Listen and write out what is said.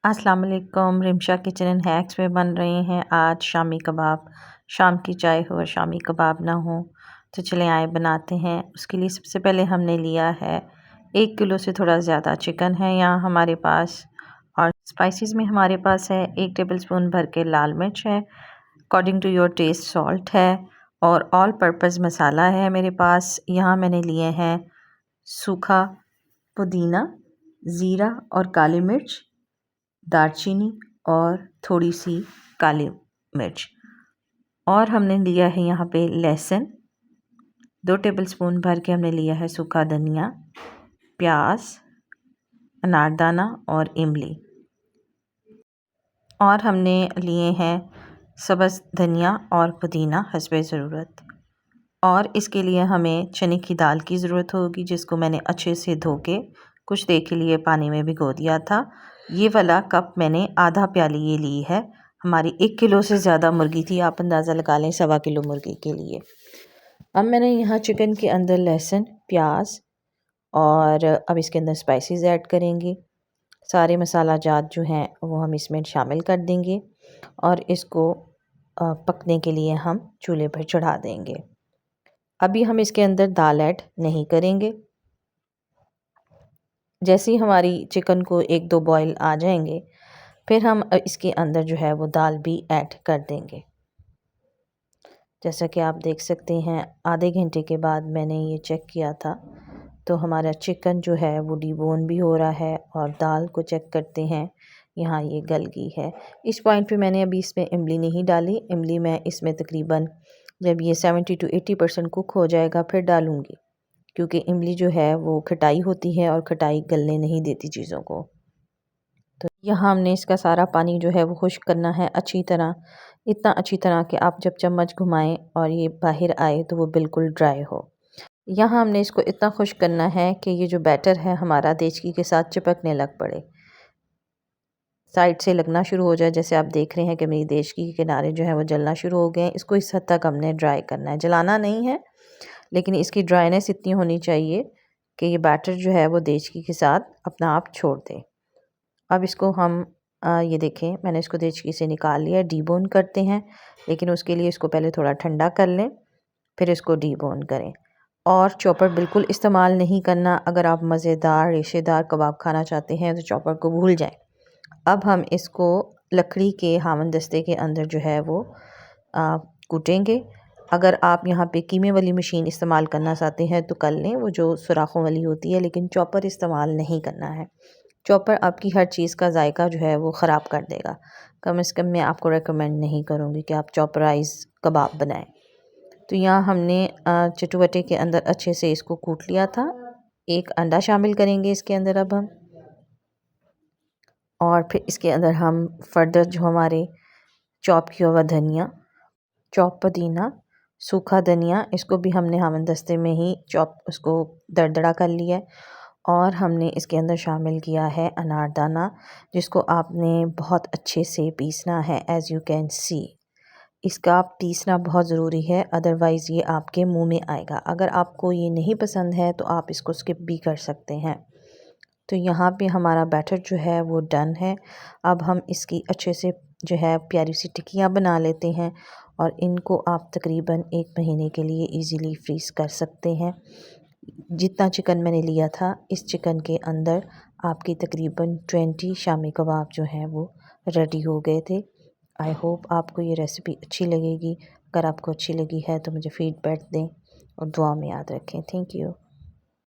अस्सलाम वालेकुम। Rimsha kitchen and hacks में बन रहे हैं आज शामी कबाब। शाम की चाय हो और शामी कबाब ना हो तो चलें आए बनाते हैं। उसके लिए सबसे पहले हमने लिया है 1 किलो से थोड़ा ज़्यादा चिकन है यहाँ हमारे पास। और स्पाइसेस में हमारे पास है 1 टेबलस्पून भर के लाल मिर्च है, according to your taste salt है, और ऑल पर्पज़ मसाला है मेरे पास। यहाँ मैंने लिए हैं सूखा पुदीना, ज़ीरा और काली मिर्च, दालचीनी और थोड़ी सी काली मिर्च। और हमने लिया है यहाँ पे लहसुन 2 टेबलस्पून भर के हमने लिया है, सूखा धनिया, प्याज, अनारदाना और इमली। और हमने लिए हैं सब्ज़ धनिया और पुदीना हस्बे ज़रूरत। और इसके लिए हमें चने की दाल की ज़रूरत होगी, जिसको मैंने अच्छे से धो के कुछ देर के लिए पानी में भिगो दिया था। ये वाला कप मैंने आधा प्याली ये ली है। हमारी 1 किलो से ज़्यादा मुर्गी थी, आप अंदाज़ा लगा लें 1.25 किलो मुर्गी के लिए। अब मैंने यहाँ चिकन के अंदर लहसुन, प्याज और अब इसके अंदर स्पाइसेस ऐड करेंगे। सारे मसाला जात जो हैं वो हम इसमें शामिल कर देंगे और इसको पकने के लिए हम चूल्हे पर चढ़ा देंगे। अभी हम इसके अंदर दाल ऐड नहीं करेंगे। जैसे ही हमारी चिकन को 1-2 बॉयल आ जाएंगे, फिर हम इसके अंदर जो है वो दाल भी ऐड कर देंगे। जैसा कि आप देख सकते हैं, आधे घंटे के बाद मैंने ये चेक किया था तो हमारा चिकन जो है वो डीबोन भी हो रहा है। और दाल को चेक करते हैं, यहाँ ये गल गई है। इस पॉइंट पे मैंने अभी इसमें इमली नहीं डाली। इमली मैं इसमें तकरीबन जब ये 70 to 80% कुक हो जाएगा फिर डालूँगी, क्योंकि इमली जो है वो खटाई होती है और खटाई गलने नहीं देती चीज़ों को। तो यहाँ हमने इसका सारा पानी जो है वो खुश्क करना है अच्छी तरह, इतना अच्छी तरह कि आप जब चम्मच घुमाएं और ये बाहर आए तो वो बिल्कुल ड्राई हो। यहाँ हमने इसको इतना खुश्क करना है कि ये जो बैटर है हमारा देचकी के साथ चिपकने लग पड़े, साइड से लगना शुरू हो जाए। जैसे आप देख रहे हैं कि मेरी देचकी के किनारे जो है वो जलना शुरू हो गए हैं। इसको इस हद तक हमने ड्राई करना है, जलाना नहीं है, लेकिन इसकी ड्राइनेस इतनी होनी चाहिए कि ये बैटर जो है वो देचकी के साथ अपना आप छोड़ दे। अब इसको हम ये देखें, मैंने इसको देचकी से निकाल लिया। डीबोन करते हैं, लेकिन उसके लिए इसको पहले थोड़ा ठंडा कर लें, फिर इसको डीबोन करें। और चॉपर बिल्कुल इस्तेमाल नहीं करना। अगर आप मज़ेदार रेशेदार कबाब खाना चाहते हैं तो चॉपर को भूल जाएं। अब हम इसको लकड़ी के हामन दस्ते के अंदर जो है वो कूटेंगे। अगर आप यहाँ पे कीमे वाली मशीन इस्तेमाल करना चाहते हैं तो कर लें, वो जो सुराखों वाली होती है, लेकिन चॉपर इस्तेमाल नहीं करना है। चॉपर आपकी हर चीज़ का जायका जो है वो ख़राब कर देगा। कम से कम मैं आपको रेकमेंड नहीं करूँगी कि आप चॉपराइज़ कबाब बनाएं। तो यहाँ हमने चटुवटे के अंदर अच्छे से इसको कूट लिया था। एक अंडा शामिल करेंगे इसके अंदर अब हम, और फिर इसके अंदर हम फर्दर जो हमारे चॉप किया हुआ धनिया, चॉप पुदीना, सूखा धनिया, इसको भी हमने हमदस्ते में ही चॉप उसको दरदरा कर लिया है। और हमने इसके अंदर शामिल किया है अनारदाना, जिसको आपने बहुत अच्छे से पीसना है। एज़ यू कैन सी, इसका पीसना बहुत ज़रूरी है, अदरवाइज़ ये आपके मुंह में आएगा। अगर आपको ये नहीं पसंद है तो आप इसको स्किप भी कर सकते हैं। तो यहाँ पे हमारा बैटर जो है वो डन है। अब हम इसकी अच्छे से जो है प्यारी सी टिक्कियाँ बना लेते हैं और इनको आप तकरीबन 1 महीने के लिए इजीली फ्रीज़ कर सकते हैं। जितना चिकन मैंने लिया था, इस चिकन के अंदर आपकी तकरीबन 20 शामी कबाब जो हैं वो रेडी हो गए थे। आई होप आपको ये रेसिपी अच्छी लगेगी। अगर आपको अच्छी लगी है तो मुझे फ़ीडबैक दें और दुआ में याद रखें। Thank you.